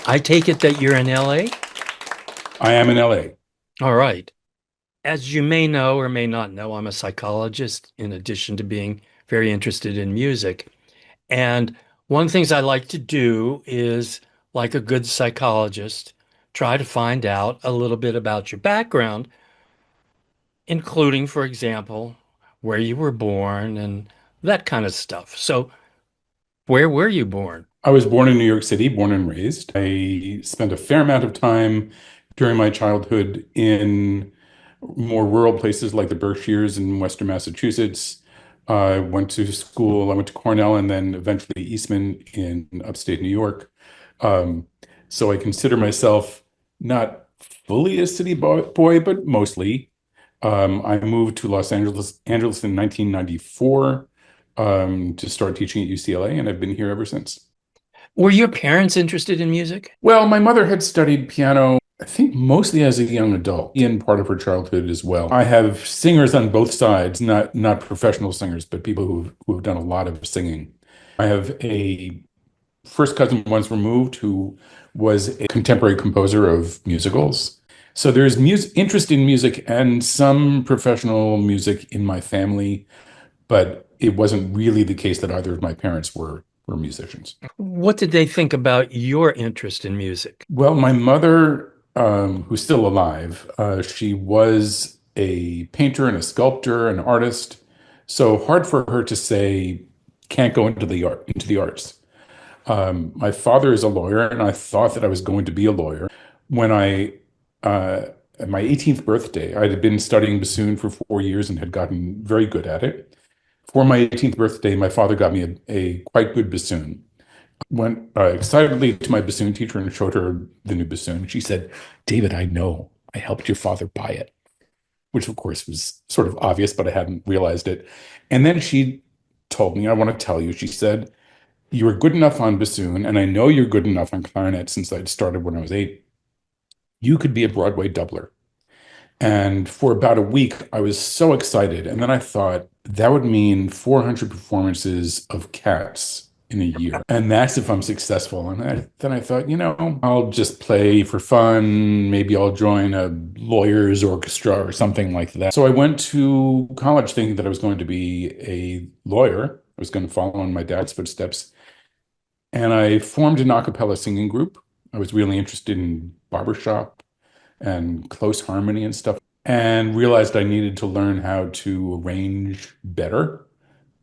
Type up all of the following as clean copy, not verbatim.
I take it that you're in LA? I am in LA. All right. As you may know or may not know, I'm a psychologist in addition to being very interested in music. And one of the things I like to do is, like a good psychologist, try to find out a little bit about your background, including, for example, where you were born and that kind of stuff. So, where were you born? I was born in New York City, born and raised. I spent a fair amount of time during my childhood in more rural places like the Berkshires in Western Massachusetts. I went to school, I went to Cornell and then eventually Eastman in upstate New York. Um, so I consider myself not fully a city boy, but mostly. I moved to Los Angeles in 1994 to start teaching at UCLA, and I've been here ever since. Were your parents interested in music? Well, my mother had studied piano, I think mostly as a young adult, in part of her childhood as well. I have singers on both sides, not professional singers, but people who've done a lot of singing. I have a first cousin once removed who was a contemporary composer of musicals. So there's interest in music and some professional music in my family, but it wasn't really the case that either of my parents were musicians. What did they think about your interest in music? Well, my mother, who's still alive, she was a painter and a sculptor, an artist. So hard for her to say can't go into the arts. My father is a lawyer, and I thought that I was going to be a lawyer. When at my 18th birthday, I had been studying bassoon for 4 years and had gotten very good at it. For my 18th birthday, my father got me a quite good bassoon. Went excitedly to my bassoon teacher and showed her the new bassoon. She said, "David, I know. I helped your father buy it," which of course was sort of obvious, but I hadn't realized it. And then she told me, "I want to tell you," she said, "you were good enough on bassoon, and I know you're good enough on clarinet since I'd started when I was 8. You could be a Broadway doubler." And for about a week, I was so excited. And then I thought that would mean 400 performances of Cats in a year. And that's if I'm successful. And then I thought, I'll just play for fun. Maybe I'll join a lawyer's orchestra or something like that. So I went to college thinking that I was going to be a lawyer. I was going to follow in my dad's footsteps. And I formed an a cappella singing group. I was really interested in barbershop and close harmony and stuff, and realized I needed to learn how to arrange better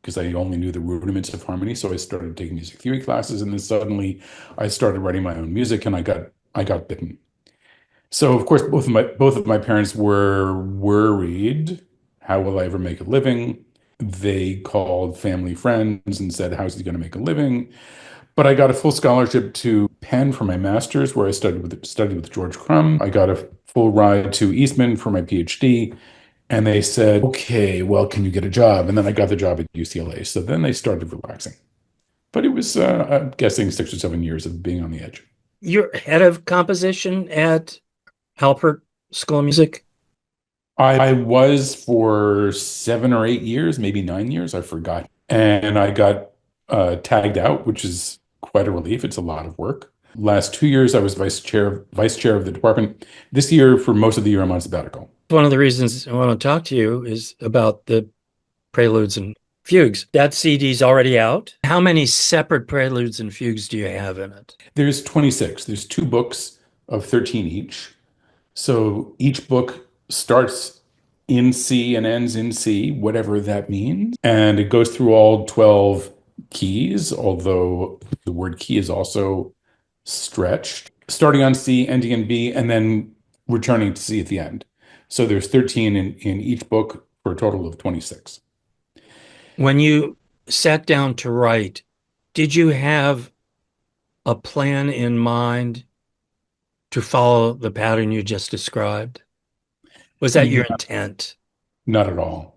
because I only knew the rudiments of harmony. So I started taking music theory classes, and then suddenly I started writing my own music, and I got bitten. So of course both of my parents were worried, how will I ever make a living? They called family friends and said, how's he going to make a living? But I got a full scholarship to Penn for my master's, where I studied with George Crumb. I got a full ride to Eastman for my PhD, and they said, "Okay, well, can you get a job?" And then I got the job at UCLA. So then they started relaxing. But it was, I'm guessing, 6 or 7 years of being on the edge. You're head of composition at Halpert School of Music. I was for 7 or 8 years, maybe 9 years, I forgot. And I got tagged out, which is quite a relief. It's a lot of work. Last 2 years, I was vice chair of the department. This year, for most of the year, I'm on sabbatical. One of the reasons I want to talk to you is about the Preludes and Fugues. That CD's already out. How many separate Preludes and Fugues do you have in it? There's 26. There's two books of 13 each. So each book starts in C and ends in C, whatever that means. And it goes through all 12 keys, although the word key is also stretched, starting on C, ending in B, and then returning to C at the end. So there's 13 in each book for a total of 26. When you sat down to write, did you have a plan in mind to follow the pattern you just described? Was that your intent? Not at all.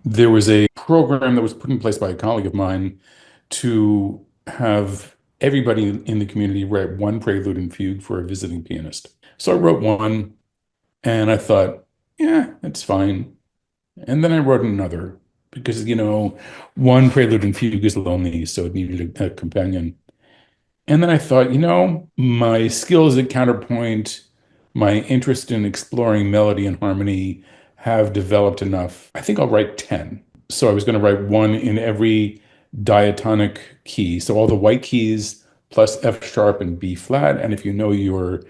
There was a program that was put in place by a colleague of mine to have everybody in the community write one prelude and fugue for a visiting pianist. So I wrote one and I thought, yeah, that's fine. And then I wrote another because, one prelude and fugue is lonely, so it needed a companion. And then I thought, my skills at counterpoint, my interest in exploring melody and harmony have developed enough. I think I'll write 10. So I was going to write one in every diatonic key. So all the white keys plus F sharp and B flat. And if you know your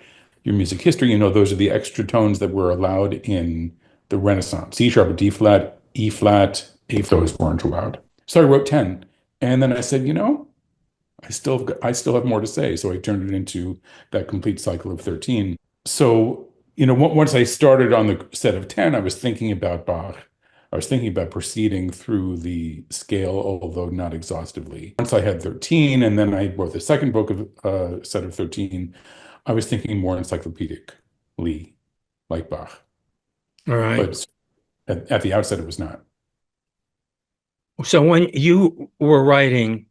music history, you know those are the extra tones that were allowed in the Renaissance. C sharp, D flat, E flat, A flat, those weren't allowed. So I wrote 10. And then I said, I still have more to say. So I turned it into that complete cycle of 13. So, once I started on the set of 10, I was thinking about Bach. I was thinking about proceeding through the scale, although not exhaustively. Once I had 13, and then I wrote the second book of set of 13, I was thinking more encyclopedically, like Bach. All right. But at the outset, it was not. So when you were writing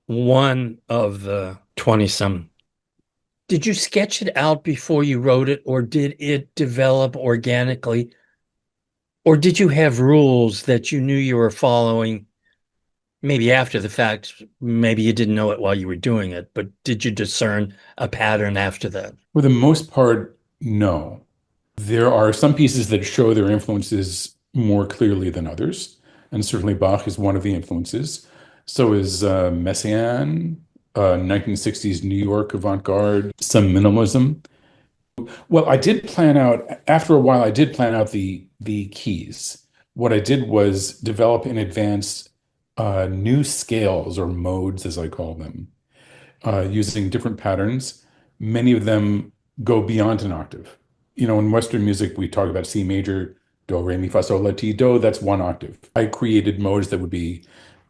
one of the 20 some, did you sketch it out before you wrote it, or did it develop organically? Or did you have rules that you knew you were following, maybe after the fact? Maybe you didn't know it while you were doing it, but did you discern a pattern after that? For the most part, no. There are some pieces that show their influences more clearly than others, and certainly Bach is one of the influences. So is Messiaen, 1960s New York avant-garde, some minimalism. Well, I did plan out, after a while, I did plan out the keys. What I did was develop in advance new scales or modes, as I call them, using different patterns. Many of them go beyond an octave. In Western music, we talk about C major, do, re, mi, fa, sol, la, ti, do. That's one octave. I created modes that would be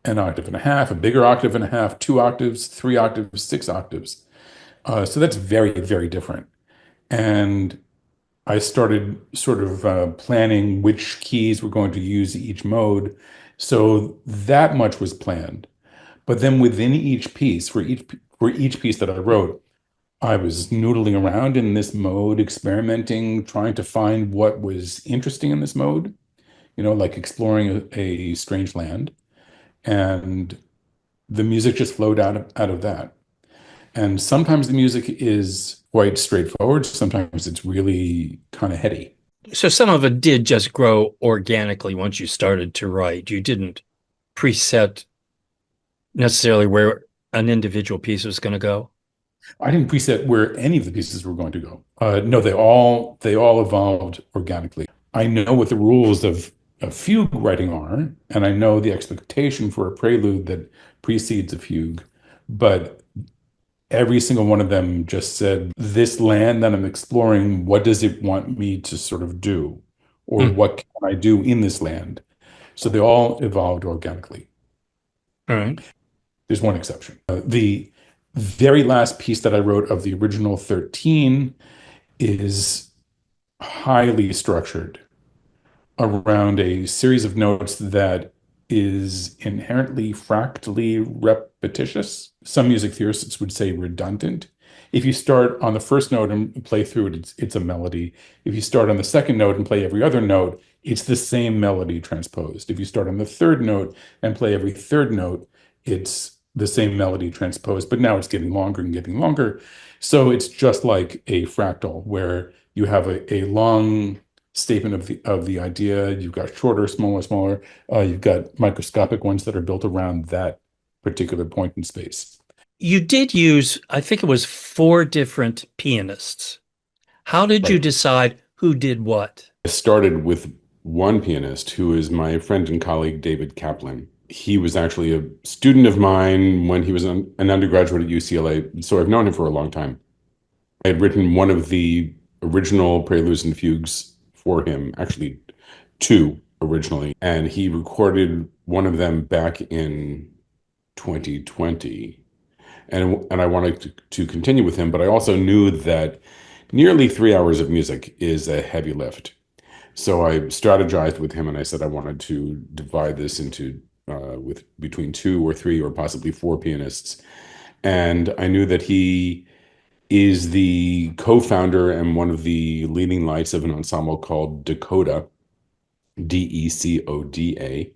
an octave and a half, a bigger octave and a half, 2 octaves, 3 octaves, 6 octaves. So that's very, very different. And I started sort of planning which keys we're going to use each mode. So that much was planned. But then within each piece, for each piece that I wrote, I was noodling around in this mode, experimenting, trying to find what was interesting in this mode, like exploring a strange land. And the music just flowed out of that. And sometimes the music is quite straightforward. Sometimes it's really kind of heady. So some of it did just grow organically once you started to write. You didn't preset necessarily where an individual piece was going to go. I didn't preset where any of the pieces were going to go. No, they all evolved organically. I know what the rules of fugue writing are, and I know the expectation for a prelude that precedes a fugue. But every single one of them just said, this land that I'm exploring, what does it want me to sort of do? Or Mm, what can I do in this land? So they all evolved organically. all right. There's one exception. The very last piece that I wrote of the original 13 is highly structured around a series of notes that is inherently fractally repetitious. Some music theorists would say redundant. If you start on the first note and play through it, it's a melody. If you start on the second note and play every other note, it's the same melody transposed. If you start on the third note and play every third note, it's the same melody transposed, but now it's getting longer and getting longer. So it's just like a fractal where you have a long statement of the idea. You've got shorter, smaller, smaller. You've got microscopic ones that are built around that particular point in space. You did use, I think it was four different pianists. How did you Right. decide who did what? I started with one pianist who is my friend and colleague, David Kaplan. He was actually a student of mine when he was an undergraduate at UCLA, so I've known him for a long time. I had written one of the original Preludes and Fugues for him, actually two originally, and he recorded one of them back in 2020. And I wanted to continue with him, but I also knew that nearly 3 hours of music is a heavy lift. So I strategized with him and I said I wanted to divide this into with between two or three or possibly four pianists. And I knew that he is the co-founder and one of the leading lights of an ensemble called Decoda, Decoda.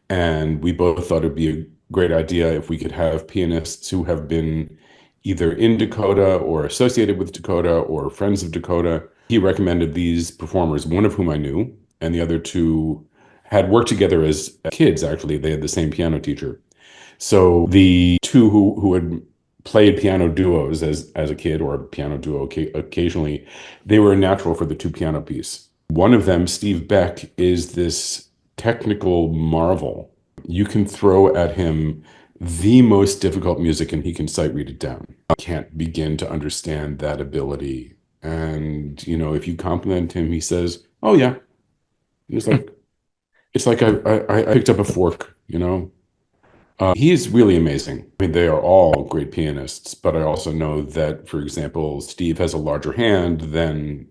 And we both thought it'd be great idea if we could have pianists who have been either in Dakota or associated with Dakota or friends of Dakota. He recommended these performers, one of whom I knew, and the other two had worked together as kids, actually. They had the same piano teacher. So the two who had played piano duos as a kid or a piano duo occasionally, they were a natural for the two piano piece. One of them, Steve Beck, is this technical marvel. You can throw at him the most difficult music and he can sight read it down. I can't begin to understand that ability. And, if you compliment him, he says, "Oh yeah." And it's like I picked up a fork. He is really amazing. I mean, they are all great pianists, but I also know that, for example, Steve has a larger hand than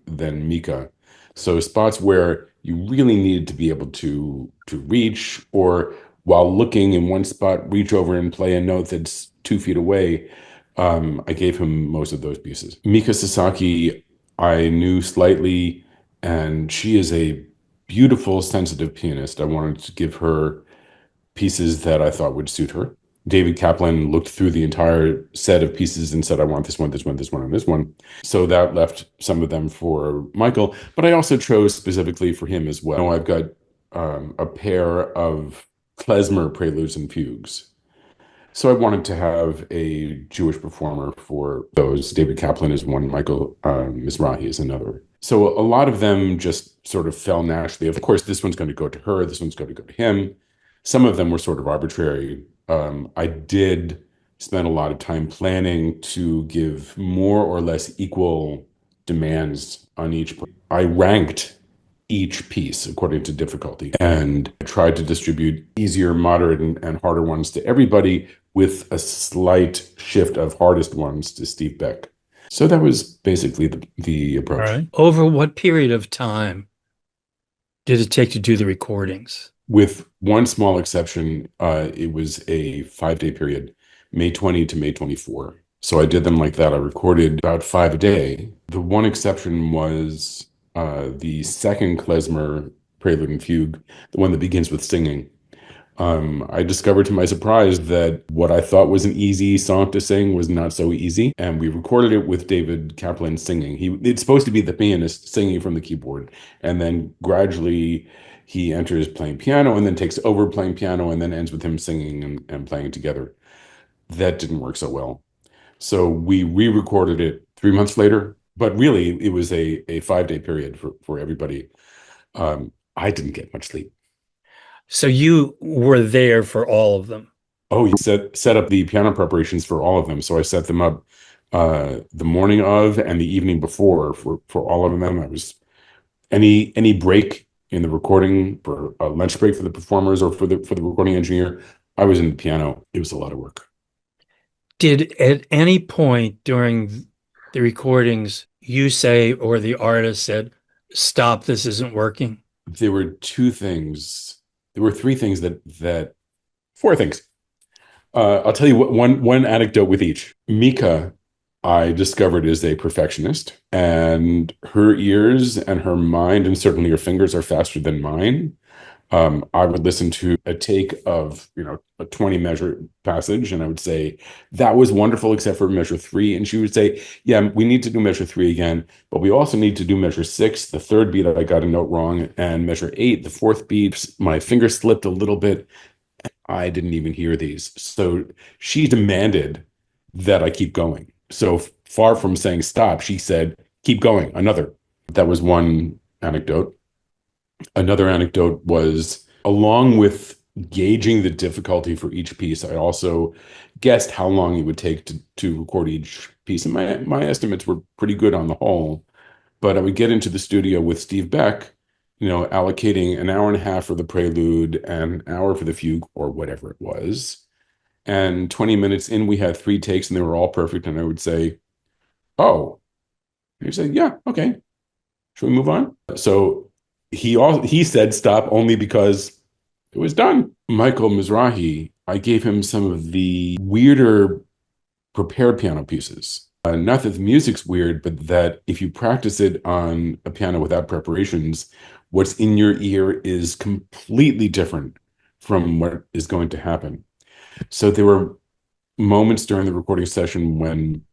Mika. So spots where you really needed to be able to reach, or while looking in one spot, reach over and play a note that's 2 feet away. I gave him most of those pieces. Mika Sasaki, I knew slightly, and she is a beautiful, sensitive pianist. I wanted to give her pieces that I thought would suit her. David Kaplan looked through the entire set of pieces and said, "I want this one, this one, this one, and this one." So that left some of them for Michael, but I also chose specifically for him as well. I've got a pair of klezmer Preludes and Fugues. So I wanted to have a Jewish performer for those. David Kaplan is one, Michael Mizrahi is another. So a lot of them just sort of fell naturally. Of course, this one's going to go to her, this one's going to go to him. Some of them were sort of arbitrary. I did spend a lot of time planning to give more or less equal demands on each. I ranked each piece according to difficulty and tried to distribute easier, moderate, and harder ones to everybody, with a slight shift of hardest ones to Steve Beck. So that was basically the All approach. right. Over what period of time did it take to do the recordings? With one small exception, it was a 5-day period, May 20 to May 24. So I did them like that. I recorded about 5 a day. The one exception was the second klezmer Prelude and Fugue, the one that begins with singing. I discovered to my surprise that what I thought was an easy song to sing was not so easy. And we recorded it with David Kaplan singing. It's supposed to be the pianist singing from the keyboard. And then gradually he enters playing piano and then takes over playing piano and then ends with him singing and playing together. That didn't work so well. So we re-recorded it 3 months later. But really, it was a 5-day period for everybody. I didn't get much sleep. So you were there for all of them. Oh, you set up the piano preparations for all of them. So I set them up the morning of and the evening before for all of them. I was any break in the recording, for a lunch break for the performers or for the recording engineer, I was in the piano. It was a lot of work. Did at any point during the recordings you say, or the artist said, "Stop, this isn't working"? There were two things. There were three things four things. I'll tell you one anecdote with each. Mika, I discovered, is a perfectionist, and her ears and her mind, and certainly her fingers, are faster than mine. I would listen to a take of, a 20 measure passage, and I would say, "That was wonderful, except for measure 3." And she would say, "Yeah, we need to do measure 3 again, but we also need to do measure 6. The third beat, I got a note wrong, and measure 8, the fourth beat, my finger slipped a little bit. I didn't even hear these." So she demanded that I keep going. So far from saying stop, she said, "Keep going, another." That was one anecdote. Another anecdote was, along with gauging the difficulty for each piece, I also guessed how long it would take to record each piece. And my estimates were pretty good on the whole. But I would get into the studio with Steve Beck, allocating an hour and a half for the prelude and an hour for the fugue, or whatever it was. And 20 minutes in, we had 3 takes and they were all perfect. And I would say, "Oh," and he'd say, "Yeah, okay. Should we move on?" So he said stop only because it was done. Michael Mizrahi, I gave him some of the weirder prepared piano pieces. Not that the music's weird, but that if you practice it on a piano without preparations, what's in your ear is completely different from what is going to happen. So there were moments during the recording session when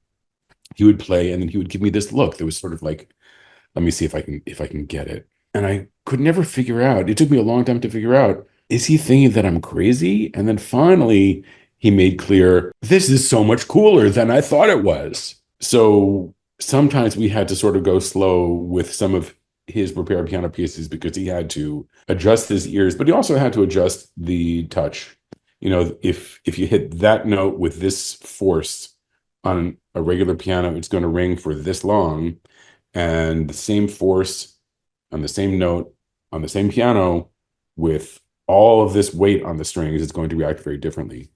he would play and then he would give me this look that was sort of like, let me see if I can get it. And I could never figure out. It took me a long time to figure out, is he thinking that I'm crazy? And then finally he made clear, this is so much cooler than I thought it was. So sometimes we had to sort of go slow with some of his prepared piano pieces because he had to adjust his ears, but he also had to adjust the touch. You know, if you hit that note with this force on a regular piano, it's going to ring for this long, and the same force on the same note on the same piano with all of this weight on the strings is going to react very differently.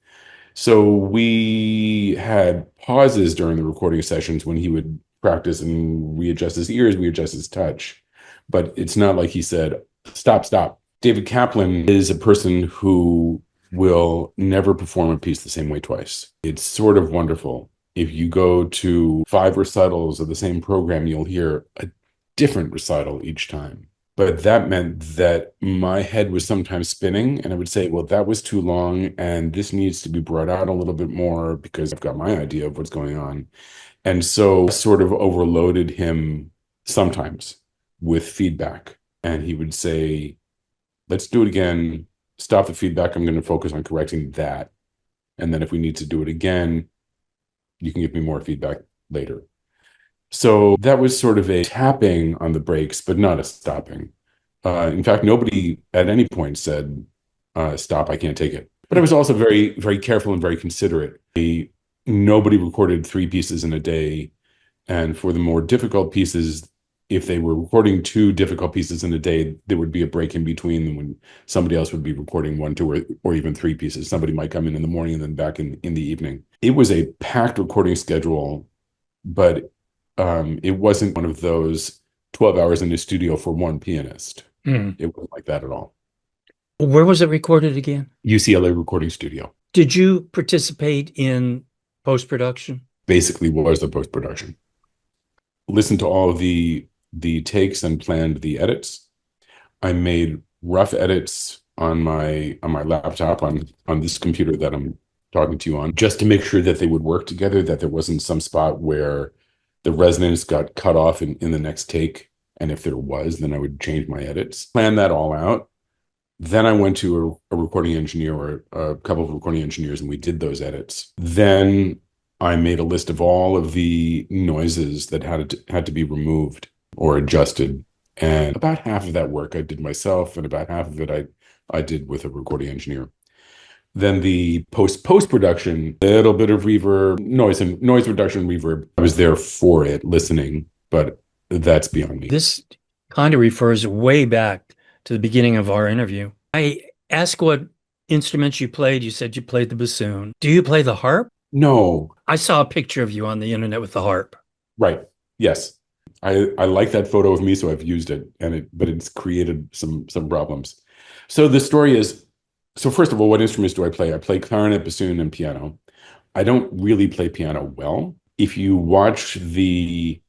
So we had pauses during the recording sessions when he would practice and readjust his ears, readjust his touch. But it's not like he said, stop, stop. David Kaplan is a person who will never perform a piece the same way twice. It's sort of wonderful. If you go to 5 recitals of the same program, you'll hear a different recital each time. But that meant that my head was sometimes spinning, and I would say, well, that was too long, and this needs to be brought out a little bit more because I've got my idea of what's going on. And so I sort of overloaded him sometimes with feedback. And he would say, let's do it again. Stop the feedback. I'm going to focus on correcting that. And then if we need to do it again, you can give me more feedback later. So that was sort of a tapping on the brakes, but not a stopping. In fact, nobody at any point said, stop, I can't take it. But I was also very, very careful and very considerate. Nobody recorded 3 pieces in a day. And for the more difficult pieces, if they were recording 2 difficult pieces in a day, there would be a break in between them when somebody else would be recording 1, 2, or even 3 pieces. Somebody might come in the morning and then back in the evening. It was a packed recording schedule, but it wasn't one of those 12 hours in the studio for one pianist. It wasn't like that at all. Where was it recorded again? UCLA Recording Studio. Did you participate in post-production? Basically was the post-production. Listened to all of the takes and planned the edits. I made rough edits on my laptop on this computer that I'm talking to you on, just to make sure that they would work together, that there wasn't some spot where the resonance got cut off in the next take. And if there was, then I would change my edits. Plan that all out. Then I went to a recording engineer or a couple of recording engineers, and we did those edits. Then I made a list of all of the noises that had to be removed or adjusted. And about half of that work I did myself, and about half of it I did with a recording engineer. Then the post-production, a little bit of reverb, noise reduction, reverb. I was there for it, listening, but that's beyond me. This kind of refers way back to the beginning of our interview. I asked what instruments you played. You said you played the bassoon. Do you play the harp? No. I saw a picture of you on the internet with the harp. Right. Yes. I like that photo of me, so I've used it, but it's created some problems. So the story is, so first of all, what instruments do I play? I play clarinet, bassoon, and piano. I don't really play piano well. If you watch the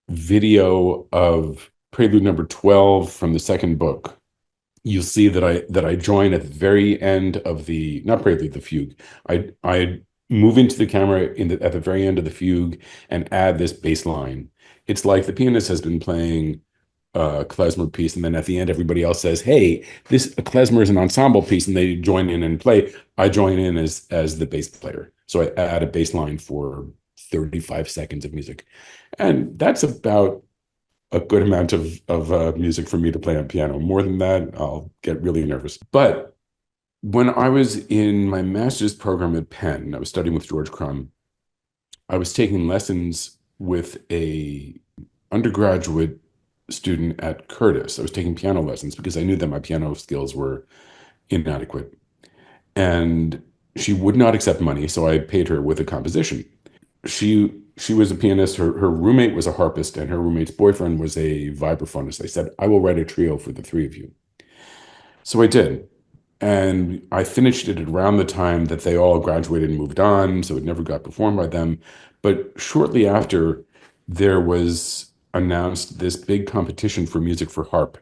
video of Prelude number 12 from the second book, you'll see that I join at the very end of the, not Prelude, the fugue. I move into the camera at the very end of the fugue and add this bass line. It's like the pianist has been playing a klezmer piece, and then at the end, everybody else says, "Hey, a klezmer is an ensemble piece," and they join in and play. I join in as the bass player, so I add a bass line for 35 seconds of music, and that's about a good amount of music for me to play on piano. More than that, I'll get really nervous. But when I was in my master's program at Penn, I was studying with George Crumb. I was taking lessons with a undergraduate student at Curtis. I was taking piano lessons because I knew that my piano skills were inadequate. And she would not accept money, so I paid her with a composition. She was a pianist, her roommate was a harpist, and her roommate's boyfriend was a vibraphonist. I said, I will write a trio for the 3 of you. So I did. And I finished it around the time that they all graduated and moved on, so it never got performed by them. But shortly after, there was announced this big competition for music for harp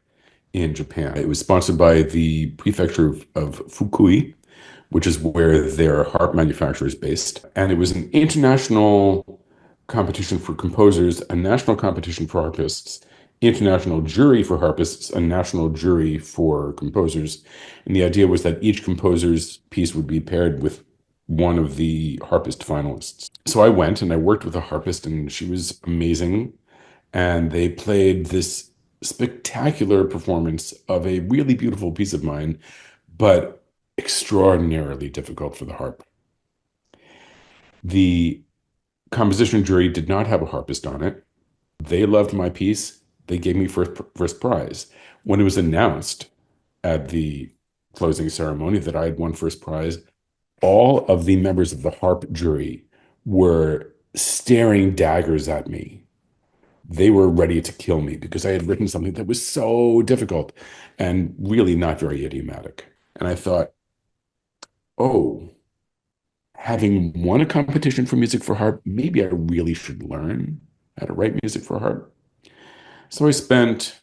in Japan. It was sponsored by the prefecture of Fukui, which is where their harp manufacturer is based. And it was an international competition for composers, a national competition for harpists, international jury for harpists, a national jury for composers. And the idea was that each composer's piece would be paired with one of the harpist finalists. So I went and I worked with a harpist, and she was amazing. And they played this spectacular performance of a really beautiful piece of mine, but extraordinarily difficult for the harp. The composition jury did not have a harpist on it. They loved my piece. They gave me first prize. When it was announced at the closing ceremony that I had won first prize, all of the members of the harp jury were staring daggers at me. They were ready to kill me because I had written something that was so difficult and really not very idiomatic. And I thought, oh, having won a competition for music for harp, maybe I really should learn how to write music for harp. So I spent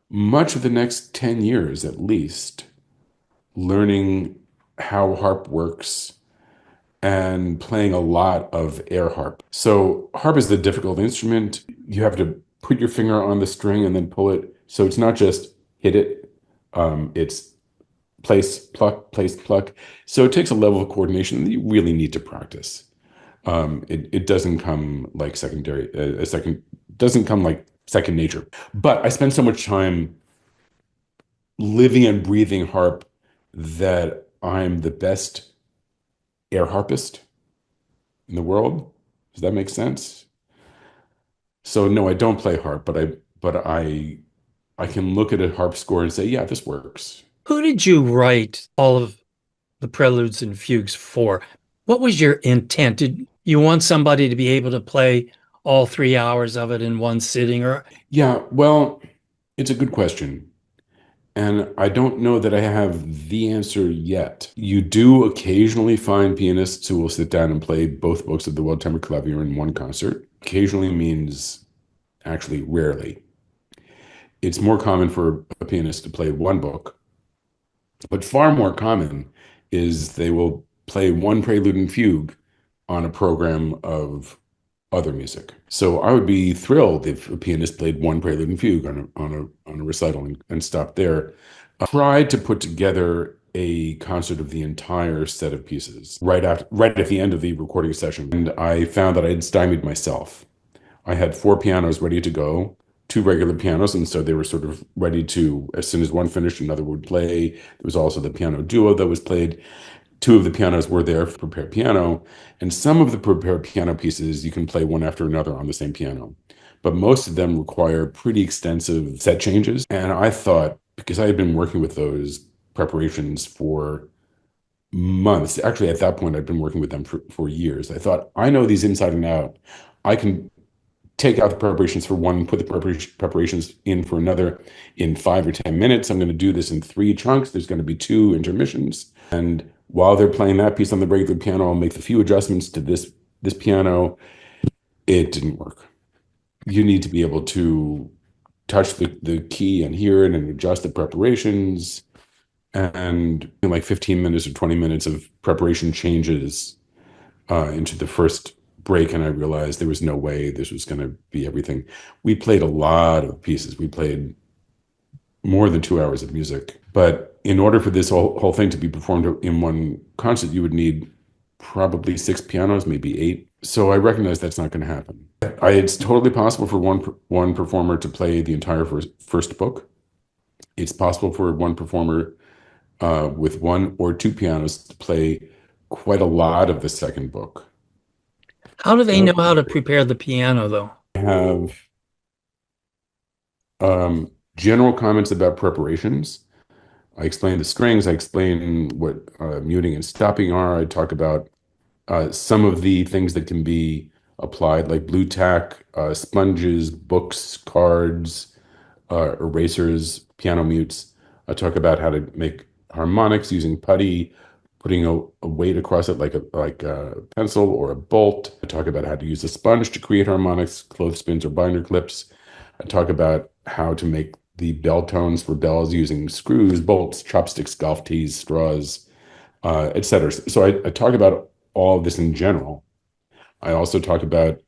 much of the next 10 years at least learning how harp works and playing a lot of air harp. So harp is the difficult instrument. You have to put your finger on the string and then pull it. So it's not just hit it. It's place, pluck, place, pluck. So it takes a level of coordination that you really need to practice. It doesn't come like doesn't come like second nature. But I spent so much time living and breathing harp that I'm the best air harpist in the world. Does that make sense? So no, I don't play harp, but I can look at a harp score and say, yeah, this works. Who did you write all of the preludes and fugues for? What was your intent? Did you want somebody to be able to play all 3 hours of it in one sitting, or Yeah, well, it's a good question. And I don't know that I have the answer yet. You do occasionally find pianists who will sit down and play both books of the Well-Tempered Clavier in one concert. Occasionally means actually rarely. It's more common for a pianist to play one book, but far more common is they will play one prelude and fugue on a program of other music. So I would be thrilled if a pianist played one prelude and fugue on a recital and stopped there. I tried to put together a concert of the entire set of pieces right at the end of the recording session, and I found that I had stymied myself. I had four pianos ready to go, two regular pianos, and so they were sort of ready to, as soon as one finished, another would play. There was also the piano duo that was played. Two of the pianos were there for prepared piano, and some of the prepared piano pieces you can play one after another on the same piano. But most of them require pretty extensive set changes. And I thought, because I had been working with those preparations for months, actually at that point I'd been working with them for years. I thought, I know these inside and out. I can take out the preparations for one, put the preparations in for another in 5 or 10 minutes. I'm going to do this in three chunks. There's going to be two intermissions. And while they're playing that piece on the regular piano, I'll make the few adjustments to this piano. It didn't work. You need to be able to touch the key and hear it and adjust the preparations. And in like 15 minutes or 20 minutes of preparation changes into the first break, and I realized there was no way this was going to be everything. We played a lot of pieces. We played more than 2 hours of music. But in order for this whole thing to be performed in one concert, you would need probably six pianos, maybe eight. So I recognized that's not going to happen. It's totally possible for one performer to play the entire first book. It's possible for one performer with one or two pianos to play quite a lot of the second book. how do they know how to prepare the piano, though? I have general comments about preparations. I explain the strings. I explain what muting and stopping are. I talk about some of the things that can be applied, like blue tack, sponges, books, cards, erasers, piano mutes. I talk about how to make harmonics using putty, putting a weight across it like a pencil or a bolt. I talk about how to use a sponge to create harmonics, clothespins or binder clips. I talk about how to make the bell tones for bells using screws, bolts, chopsticks, golf tees, straws, etc. So I talk about all of this in general. I also talk about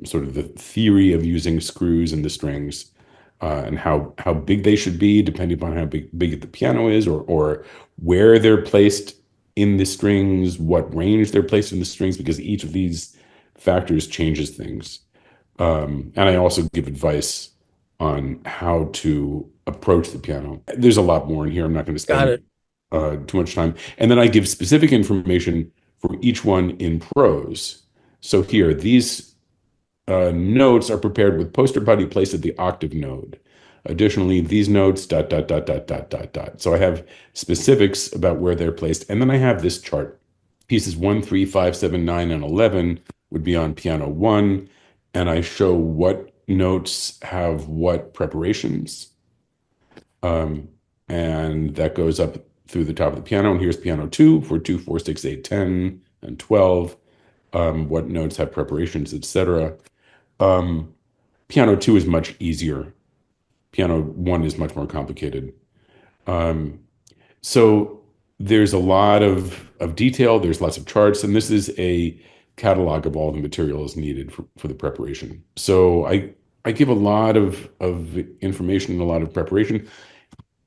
sort of the theory of using screws in the strings, and how big they should be, depending upon how big the piano is, or where they're placed in the strings, what range they're placed in the strings, because each of these factors changes things. And I also give advice on how to approach the piano. There's a lot more in here. I'm not going to Got spend it. too much time. And then I give specific information for each one in prose. So here, these notes are prepared with poster body placed at the octave node. Additionally, these notes, dot, dot, dot, dot, dot, dot, dot. So I have specifics about where they're placed. And then I have this chart. Pieces 1, 3, 5, 7, 9, and 11 would be on piano one. And I show what notes have what preparations. Um, and that goes up through the top of the piano. And here's piano two for 2, 4, 6, 8, 10, and 12. What notes have preparations, etc. Um, Piano two is much easier. Piano one is much more complicated. Um, so there's a lot of detail, there's lots of charts, and this is a catalog of all the materials needed for the preparation. So I give a lot of information and a lot of preparation.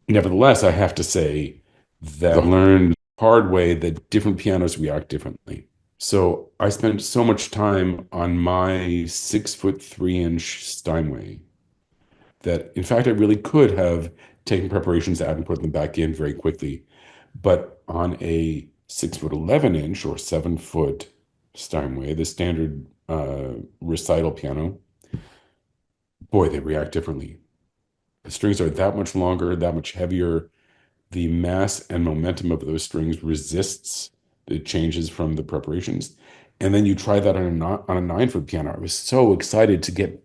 Nevertheless, I have to say that I learned the hard way that different pianos react differently. So I spent so much time on my 6'3" Steinway that in fact I really could have taken preparations out and put them back in very quickly. But on a 6'11" or 7 foot Steinway, the standard recital piano, boy, they react differently. The strings are that much longer, that much heavier. The mass and momentum of those strings resists the changes from the preparations. And then you try that on a 9 foot piano. I was so excited to get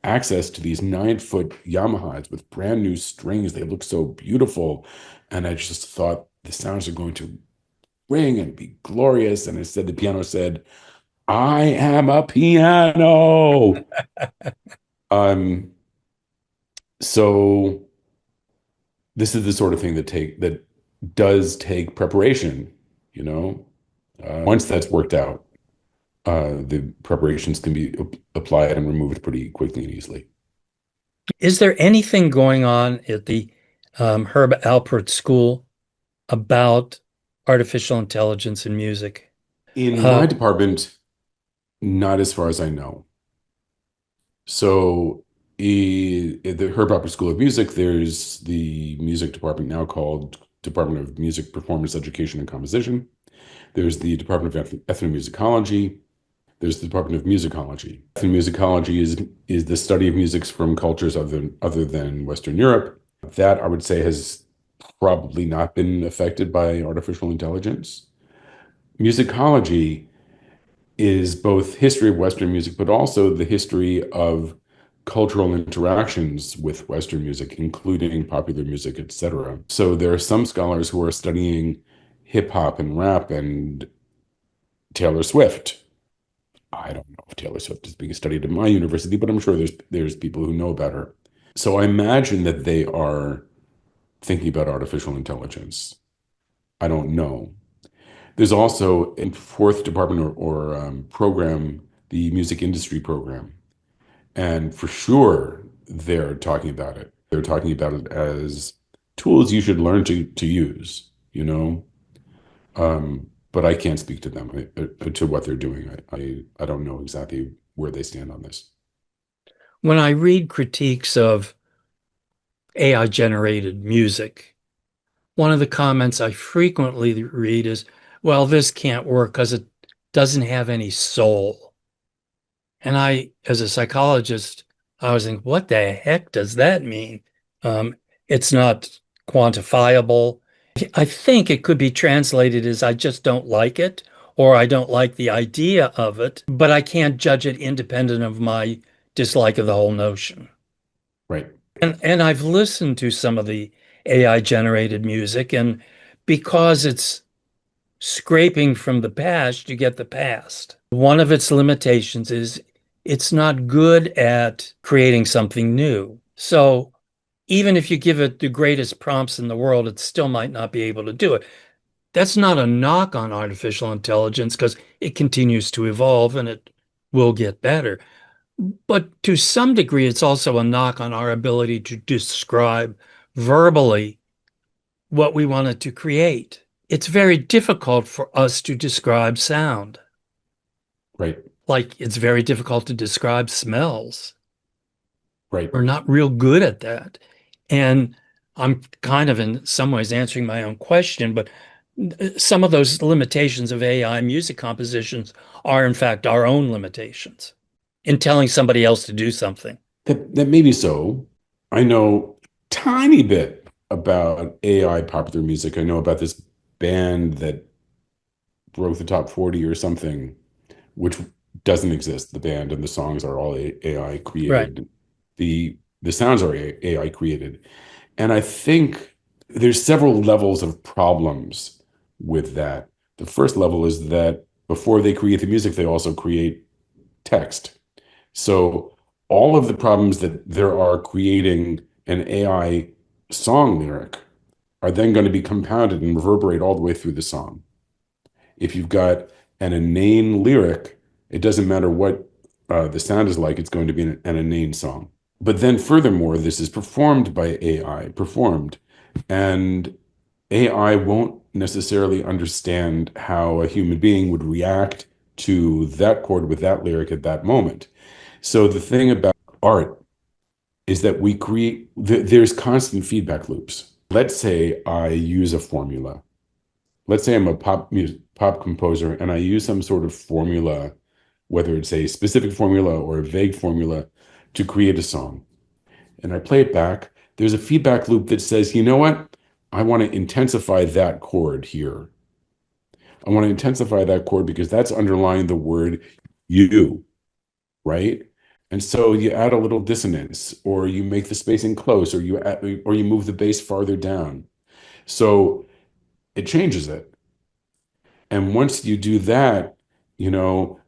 access to these 9 foot Yamahas with brand new strings. They look so beautiful. And I just thought the sounds are going to ring and be glorious. And instead, the piano said, I am a piano. Um, so this is the sort of thing that does take preparation, you know. Once that's worked out, the preparations can be applied and removed pretty quickly and easily. Is there anything going on at the Herb Alpert School about artificial intelligence in music? In Uh, my department, not as far as I know. So, at the Herb Alpert School of Music, there's the music department now called Department of Music Performance Education and Composition. There's the Department of Ethnomusicology. There's the Department of Musicology. Ethnomusicology is the study of musics from cultures other than Western Europe. That I would say has probably not been affected by artificial intelligence. Musicology is both history of Western music, but also the history of cultural interactions with Western music, including popular music, etc. So there are some scholars who are studying hip hop and rap and Taylor Swift. I don't know if Taylor Swift is being studied at my university, but I'm sure there's people who know about her. So I imagine that they are thinking about artificial intelligence. I don't know. There's also a fourth department or program, the music industry program. And for sure, they're talking about it. They're talking about it as tools you should learn to use, you know? But I can't speak to them, to what they're doing. I don't know exactly where they stand on this. when I read critiques of AI generated music, one of the comments I frequently read is, well, this can't work because it doesn't have any soul. And I, as a psychologist, I was thinking, what the heck does that mean? It's not quantifiable. I think it could be translated as I just don't like it, or I don't like the idea of it, but I can't judge it independent of my dislike of the whole notion. Right. And I've listened to some of the AI generated music, and because it's scraping from the past, you get the past. One of its limitations is it's not good at creating something new. So even if you give it the greatest prompts in the world, it still might not be able to do it. That's not a knock on artificial intelligence because it continues to evolve and it will get better. But to some degree, it's also a knock on our ability to describe verbally what we wanted to create. It's very difficult for us to describe sound. Right. Like it's very difficult to describe smells. Right. We're not real good at that. And I'm kind of in some ways answering my own question, but some of those limitations of AI music compositions are in fact our own limitations in telling somebody else to do something. That may be so. I know tiny bit about AI popular music. I know about this band that broke the top 40 or something, which doesn't exist. The band and the songs are all AI Right. created. The sounds are AI created. And I think there's several levels of problems with that. The first level is that before they create the music, they also create text. So all of the problems that there are creating an AI song lyric are then going to be compounded and reverberate all the way through the song. If you've got an inane lyric, it doesn't matter what the sound is like, it's going to be an inane song. But then furthermore, this is performed by AI, performed, and AI won't necessarily understand how a human being would react to that chord with that lyric at that moment. So the thing about art is that we create, there's constant feedback loops. Let's say I use a formula. Let's say I'm a pop composer and I use some sort of formula, whether it's a specific formula or a vague formula, to create a song. And I play it back. There's a feedback loop that says, you know what? I want to intensify that chord here. I want to intensify that chord because that's underlying the word you, right? And so you add a little dissonance, or you make the spacing close, or you move the bass farther down. So it changes it. And once you do that,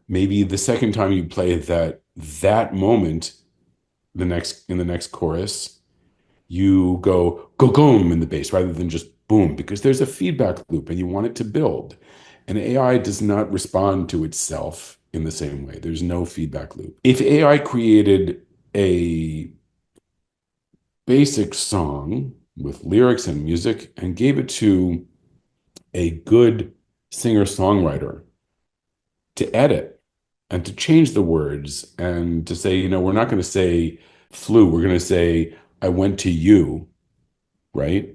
maybe the second time you play that moment, in the next chorus, you go boom in the bass rather than just boom, because there's a feedback loop and you want it to build. And AI does not respond to itself in the same way. There's no feedback loop. If AI created a basic song with lyrics and music and gave it to a good singer-songwriter to edit and to change the words and to say, we're not going to say flew, we're going to say, I went to you, right?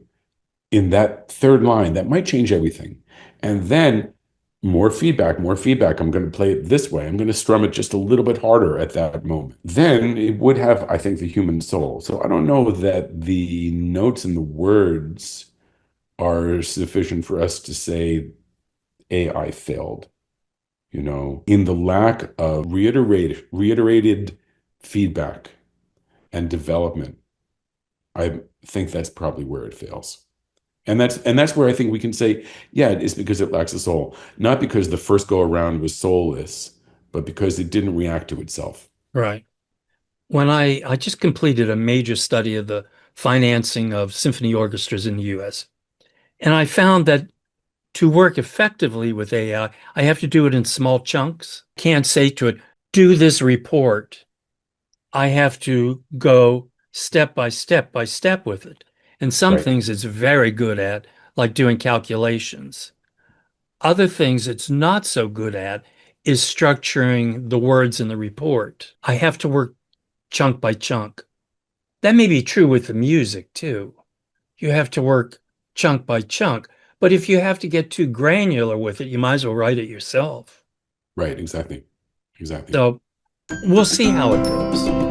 In that third line, that might change everything. And then more feedback, more feedback. I'm going to play it this way. I'm going to strum it just a little bit harder at that moment. Then it would have, I think, the human soul. So I don't know that the notes and the words are sufficient for us to say AI failed, in the lack of reiterated feedback and development. I think that's probably where it fails. And that's where I think we can say, yeah, it's because it lacks a soul, not because the first go around was soulless, but because it didn't react to itself. Right. When I just completed a major study of the financing of symphony orchestras in the US, and I found that to work effectively with AI, I have to do it in small chunks. Can't say to it, do this report. I have to go step by step with it. And some Right, things it's very good at, like doing calculations. Other things it's not so good at is structuring the words in the report. I have to work chunk by chunk. That may be true with the music too. You have to work chunk by chunk. But if you have to get too granular with it, you might as well write it yourself. right, exactly. Exactly. So we'll see how it goes.